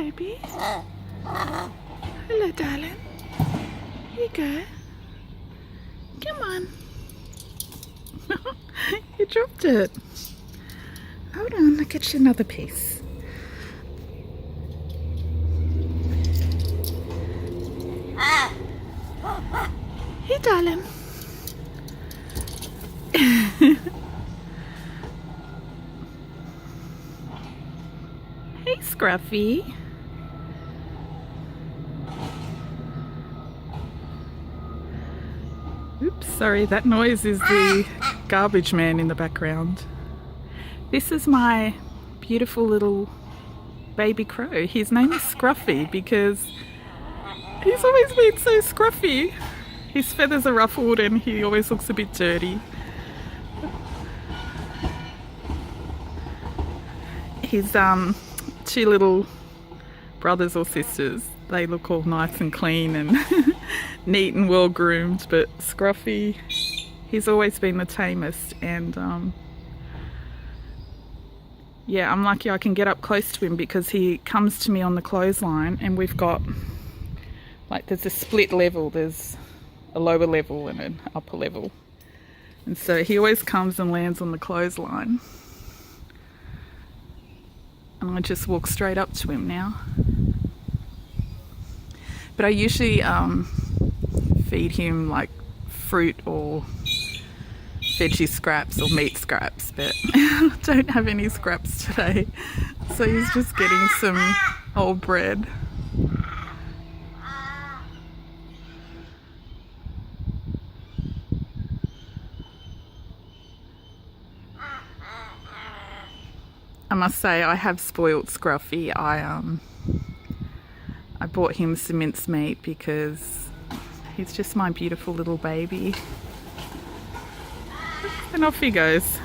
baby. Hello, darling. Here you go. Come on. You dropped it. Hold on, I'll get you another piece. Hey, darling. Hey, Scruffy. Oops, sorry, that noise is the garbage man in the background. This is my beautiful little baby crow. His name is Scruffy because he's always been so scruffy. His feathers are ruffled and he always looks a bit dirty. His two little brothers or sisters, they look all nice and clean and neat and well groomed, but Scruffy, he's always been the tamest. And yeah, I'm lucky I can get up close to him because he comes to me on the clothesline, and we've got, like, there's a split level, there's a lower level and an upper level, and so he always comes and lands on the clothesline, and I just walk straight up to him now. But I usually feed him like fruit or veggie scraps or meat scraps, but I don't have any scraps today, so he's just getting some old bread. I must say, I have spoilt Scruffy. I bought him some mincemeat because he's just my beautiful little baby. And off he goes.